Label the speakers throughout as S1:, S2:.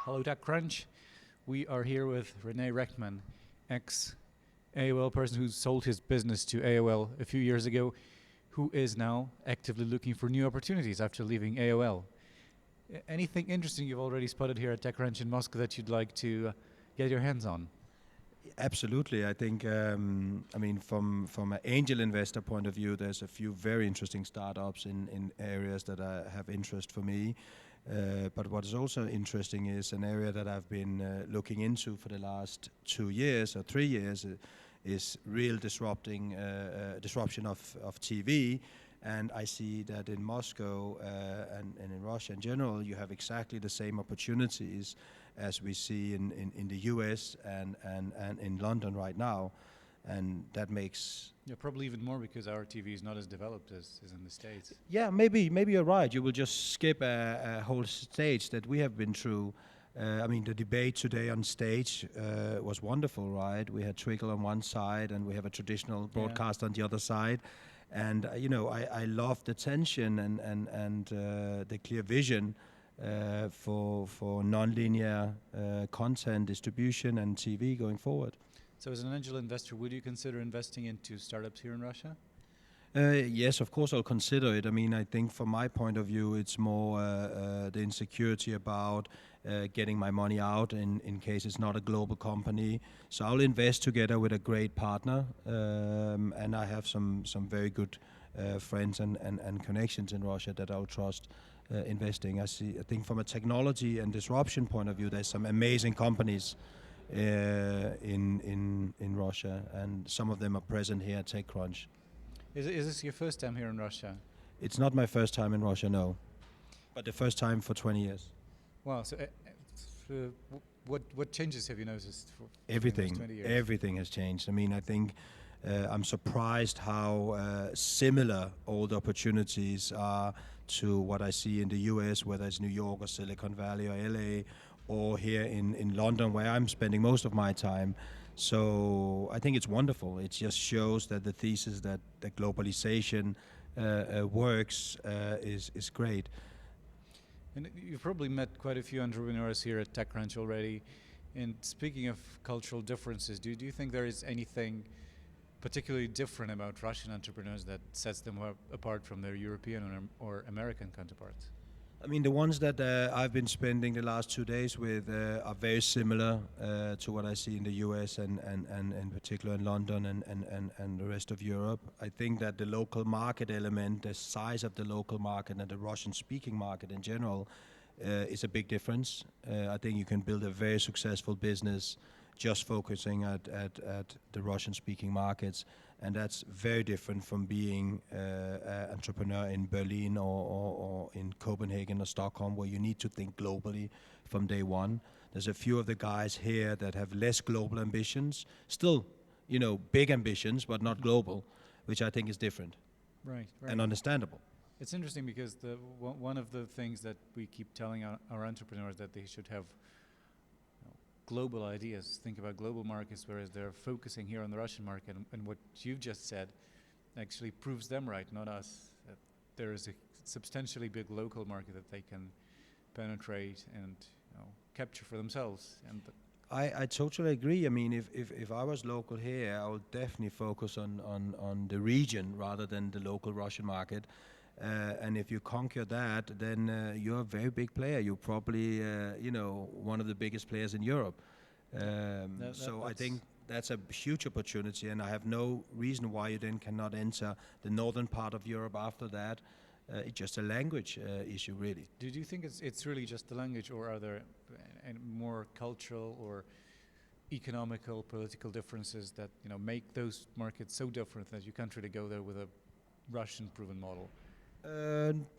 S1: Hello, TechCrunch. We are here with Rene Rechtman, ex-AOL person who sold his business to AOL a few years ago, who is now actively looking for new opportunities after leaving AOL. Anything interesting you've already spotted here at TechCrunch in Moscow that you'd like to get your hands on?
S2: Absolutely. I think, from an angel investor point of view, there's a few very interesting startups in areas that have interest for me. But what is also interesting is an area that I've been looking into for the last 2 years or 3 years is real disruption of TV. And I see that in Moscow and in Russia in general, you have exactly the same opportunities as we see in the US and in London right now. And that makes...
S1: Yeah, probably even more because our TV is not as developed as in the States.
S2: Yeah, maybe you're right. You will just skip a whole stage that we have been through. The debate today on stage was wonderful, right? We had Trickle on one side and we have a traditional broadcast on the other side. And, I love the tension and the clear vision for non-linear content distribution and TV going forward.
S1: So as an angel investor, would you consider investing into startups here in Russia?
S2: Yes, of course I'll consider it. I think from my point of view, it's more the insecurity about getting my money out in case it's not a global company. So I'll invest together with a great partner, and I have some very good friends and connections in Russia that I'll trust investing. I think from a technology and disruption point of view, there's some amazing companies in Russia, and some of them are present here at TechCrunch.
S1: Is this your first time here in Russia?
S2: It's not my first time in Russia, no, but the first time for 20 years.
S1: Wow. So, what changes have you noticed?
S2: Everything.
S1: 20 years?
S2: Everything has changed. I think I'm surprised how similar all the opportunities are to what I see in the US, whether it's New York or Silicon Valley or LA, or here in London, where I'm spending most of my time. So I think it's wonderful. It just shows that the thesis that the globalization works is great.
S1: And you've probably met quite a few entrepreneurs here at TechCrunch already. And speaking of cultural differences, do you think there is anything particularly different about Russian entrepreneurs that sets them apart from their European or American counterparts?
S2: The ones that I've been spending the last 2 days with are very similar to what I see in the US and in particular in London and the rest of Europe. I think that the local market element, the size of the local market and the Russian-speaking market in general is a big difference. I think you can build a very successful business just focusing at the Russian-speaking markets. And that's very different from being an entrepreneur in Berlin or in Copenhagen or Stockholm, where you need to think globally from day one. There's a few of the guys here that have less global ambitions, still, big ambitions, but not global, which I think is different.
S1: Right.
S2: And understandable.
S1: It's interesting because one of the things that we keep telling our entrepreneurs that they should have global ideas, think about global markets, whereas they're focusing here on the Russian market. And what you've just said actually proves them right, not us. That there is a substantially big local market that they can penetrate and capture for themselves. And
S2: I totally agree. If I was local here, I would definitely focus on the region rather than the local Russian market. And if you conquer that, then you're a very big player. You're probably, one of the biggest players in Europe. So I think that's a huge opportunity, and I have no reason why you then cannot enter the northern part of Europe after that. It's just a language issue, really.
S1: Do you think it's really just the language, or are there more cultural or economical, political differences that make those markets so different that you can't really go there with a Russian-proven model?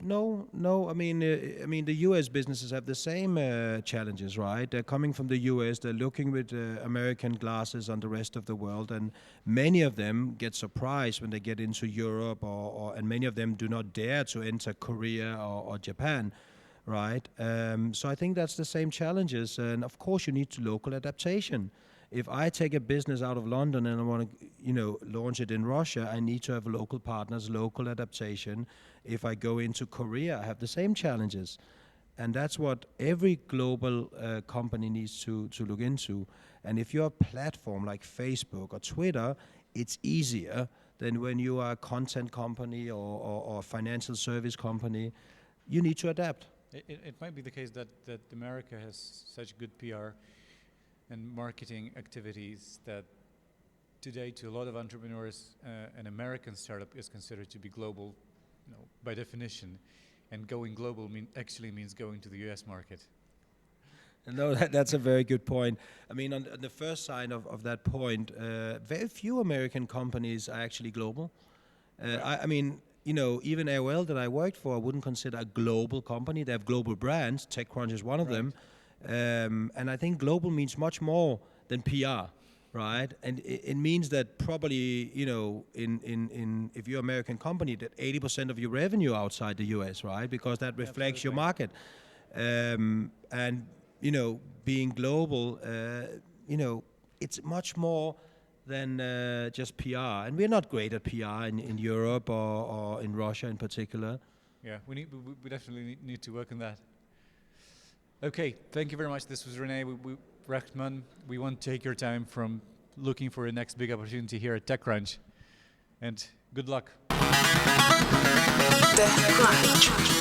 S2: No. The U.S. businesses have the same challenges, right? They're coming from the U.S., they're looking with American glasses on the rest of the world, and many of them get surprised when they get into Europe, and many of them do not dare to enter Korea or Japan. right? So I think that's the same challenges, and of course you need to local adaptation. If I take a business out of London and I want to, launch it in Russia, I need to have local partners, local adaptation. If I go into Korea, I have the same challenges. And that's what every global company needs to look into. And if you're a platform like Facebook or Twitter, it's easier than when you are a content company or a financial service company. You need to adapt.
S1: It might be the case that America has such good PR and marketing activities that today to a lot of entrepreneurs, an American startup is considered to be global, by definition. And going global actually means going to the US market.
S2: No, that's a very good point. I mean, on the first side of that point, very few American companies are actually global. I mean, even AOL that I worked for, I wouldn't consider a global company. They have global brands. TechCrunch is one of them. And I think global means much more than PR, right? And it means that probably, if you're an American company, that 80% of your revenue outside the US, right? Because that reflects your market. And, being global, it's much more than just PR. And we're not great at PR in Europe or in Russia in particular.
S1: Yeah, we definitely need to work on that. Okay, thank you very much. This was Rene Rechtman. We won't take your time from looking for a next big opportunity here at TechCrunch. And good luck.
S3: TechCrunch.